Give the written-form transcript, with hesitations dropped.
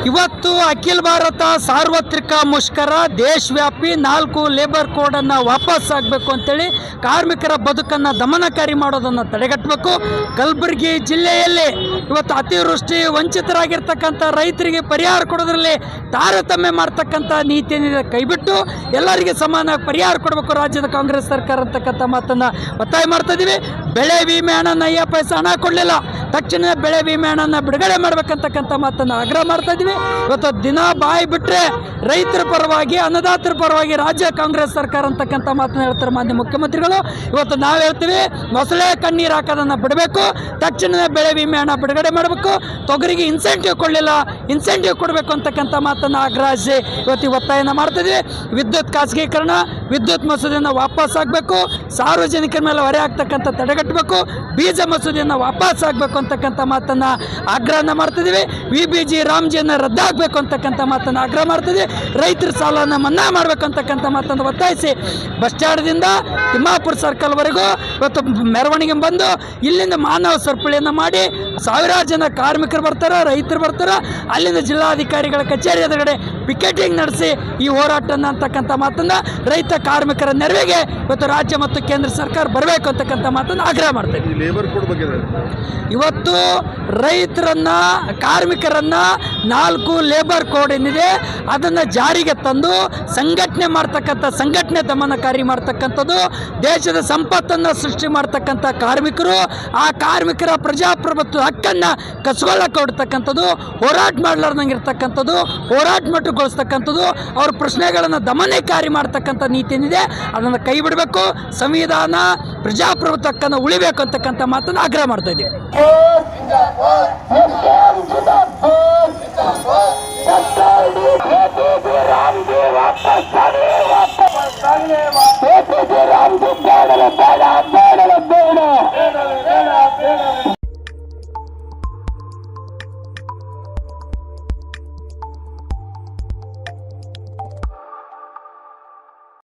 ಇವತ್ತು ಅಖಿಲ ಭಾರತ ಸಾರ್ವತ್ರಿಕ ಮುಷ್ಕರ ದೇಶವ್ಯಾಪಿ 4 ಲೇಬರ್ ಕೋಡನ್ನು ವಾಪಸ್ ಆಗಬೇಕು ಅಂತೇಳಿ ಕಾರ್ಮಿಕರ ಬದುಕನ್ನು ದಮನಕಾರಿ ಮಾಡೋದನ್ನು ತಡೆಗಟ್ಟಬೇಕು. ಕಲಬುರಗಿ ಜಿಲ್ಲೆಯಲ್ಲಿ ಇವತ್ತು ಅತಿವೃಷ್ಟಿ ವಂಚಿತರಾಗಿರ್ತಕ್ಕಂಥ ರೈತರಿಗೆ ಪರಿಹಾರ ಕೊಡೋದ್ರಲ್ಲಿ ತಾರತಮ್ಯ ಮಾಡ್ತಕ್ಕಂಥ ನೀತಿಯನ್ನು ಕೈಬಿಟ್ಟು ಎಲ್ಲರಿಗೆ ಸಮಾನ ಪರಿಹಾರ ಕೊಡಬೇಕು ರಾಜ್ಯದ ಕಾಂಗ್ರೆಸ್ ಸರ್ಕಾರ ಅಂತಕ್ಕಂಥ ಮಾತನ್ನು ಒತ್ತಾಯ ಮಾಡ್ತಾ ಇದ್ದೀವಿ. ಬೆಳೆ ವಿಮೆ ಹಣ 50 ಪೈಸೆ ಹಣ ಕೊಡಲಿಲ್ಲ, ತಕ್ಷಣ ಬೆಳೆ ವಿಮೆ ಹಣನ ಬಿಡುಗಡೆ ಮಾಡಬೇಕಂತಕ್ಕಂಥ ಮಾತನ್ನು ಆಗ್ರಹ ಮಾಡ್ತಾ ಇದ್ದೀವಿ. ಇವತ್ತು ದಿನ ಬಾಯಿ ಬಿಟ್ಟರೆ ರೈತರ ಪರವಾಗಿ ಅನ್ನದಾತರ ಪರವಾಗಿ ರಾಜ್ಯ ಕಾಂಗ್ರೆಸ್ ಸರ್ಕಾರ ಅಂತಕ್ಕಂಥ ಮಾತನ್ನು ಹೇಳ್ತಾರೆ ಮಾನ್ಯ ಮುಖ್ಯಮಂತ್ರಿಗಳು. ಇವತ್ತು ನಾವು ಹೇಳ್ತೀವಿ, ಮೊಸಳೆ ಕಣ್ಣೀರು ಹಾಕೋದನ್ನು ಬಿಡಬೇಕು, ತಕ್ಷಣವೇ ಬೆಳೆ ವಿಮೆ ಹಣ ಬಿಡುಗಡೆ ಮಾಡಬೇಕು, ತೊಗರಿಗೆ ಇನ್ಸೆಂಟಿವ್ ಕೊಡಲಿಲ್ಲ, ಇನ್ಸೆಂಟಿವ್ ಕೊಡಬೇಕು ಅಂತಕ್ಕಂಥ ಮಾತನ್ನು ಆಗ್ರಹಿಸಿ ಇವತ್ತು ಒತ್ತಾಯನ ಮಾಡ್ತಿದ್ವಿ. ವಿದ್ಯುತ್ ಖಾಸಗೀಕರಣ, ವಿದ್ಯುತ್ ಮಸೂದೆಯನ್ನು ವಾಪಸ್ ಆಗಬೇಕು, ಸಾರ್ವಜನಿಕರ ಮೇಲೆ ಹೊರೆ ಆಗ್ತಕ್ಕಂಥ ತಡೆಗಟ್ಟಬೇಕು, ಬೀಜ ಮಸೂದೆಯನ್ನು ವಾಪಸ್ ಆಗಬೇಕು ಅಂತಕ್ಕಂಥ ಮಾತನ್ನು ಆಗ್ರಹನ ಮಾಡ್ತಿದ್ದೀವಿ. VBG ರಾಮ್ಜಿಯನ್ನು ರದ್ದಾಗಬೇಕು ಅಂತಕ್ಕಂಥ ಮಾತನ್ನು ಆಗ್ರಹ ಮಾಡ್ತಿದ್ವಿ. ರೈತರ ಸಾಲವನ್ನು ಮನ್ನಾ ಮಾಡಬೇಕು ಅಂತಕ್ಕಂಥ ಮಾತನ್ನು ಒತ್ತಾಯಿಸಿ ಬಸ್ ಸ್ಟ್ಯಾಂಡ್ದಿಂದ ತಿಮ್ಮಾಪುರ ಸರ್ಕಲ್ವರೆಗೂ ಇವತ್ತು ಮೆರವಣಿಗೆ ಬಂದು ಇಲ್ಲಿಂದ ಮಾನವ ಸರಪಳಿಯನ್ನು ಮಾಡಿ ಸಾವಿರಾರು ಜನ ಕಾರ್ಮಿಕರು ಬರ್ತಾರೆ, ರೈತರು ಬರ್ತಾರೆ. ಅಲ್ಲಿಂದ ಜಿಲ್ಲಾಧಿಕಾರಿಗಳ ಕಚೇರಿ ಎದುರುಗಡೆ ಪಿಕೆಟಿಂಗ್ ನಡೆಸಿ ಈ ಹೋರಾಟನ ಅಂತಕ್ಕಂಥ ಮಾತನ್ನು ರೈತ ಕಾರ್ಮಿಕರ ನೆರವಿಗೆ ಇವತ್ತು ರಾಜ್ಯ ಮತ್ತು ಕೇಂದ್ರ ಸರ್ಕಾರ ಬರಬೇಕು ಅಂತಕ್ಕಂಥ ಮಾತನ್ನು ಆಗ್ರಹ ಮಾಡ್ತೇವೆ. ಇವತ್ತು ರೈತರನ್ನ ಕಾರ್ಮಿಕರನ್ನ 4 ಲೇಬರ್ ಕೋಡ್ ಏನಿದೆ ಅದನ್ನು ಜಾರಿಗೆ ತಂದು ಸಂಘಟನೆ ಮಾಡ್ತಕ್ಕಂಥ ಸಂಘಟನೆ ದಮನಕಾರಿ ಮಾಡ್ತಕ್ಕಂಥದ್ದು, ದೇಶದ ಸಂಪತ್ತನ್ನು ಸೃಷ್ಟಿ ಮಾಡ್ತಕ್ಕಂಥ ಕಾರ್ಮಿಕರು ಆ ಕಾರ್ಮಿಕರ ಪ್ರಜಾಪ್ರಭುತ್ವ ಹಕ್ಕನ್ನು ಕಸ್ಕೊಳ್ಳಕ್ಕೆ ಹೊಡ್ತಕ್ಕಂಥದ್ದು, ಹೋರಾಟ ಮಾಡಲಾರ್ದಂಗೆ ಇರ್ತಕ್ಕಂಥದ್ದು, ಹೋರಾಟ ಮಟ್ಟುಗೊಳಿಸ್ತಕ್ಕಂಥದ್ದು, ಅವ್ರ ಪ್ರಶ್ನೆಗಳನ್ನು ದಮನಕಾರಿ ಮಾಡ್ತಕ್ಕಂಥ ನೀತಿ ಏನಿದೆ ಅದನ್ನು ಕೈ ಬಿಡಬೇಕು, ಸಂವಿಧಾನ ಪ್ರಜಾಪ್ರಭುತ್ವ ಹಕ್ಕನ್ನು ಉಳಿಬೇಕು ಅಂತಕ್ಕಂಥ ಮಾತನ್ನು ಆಗ್ರಹ ಮಾಡ್ತಾ ಇದ್ದೀವಿ.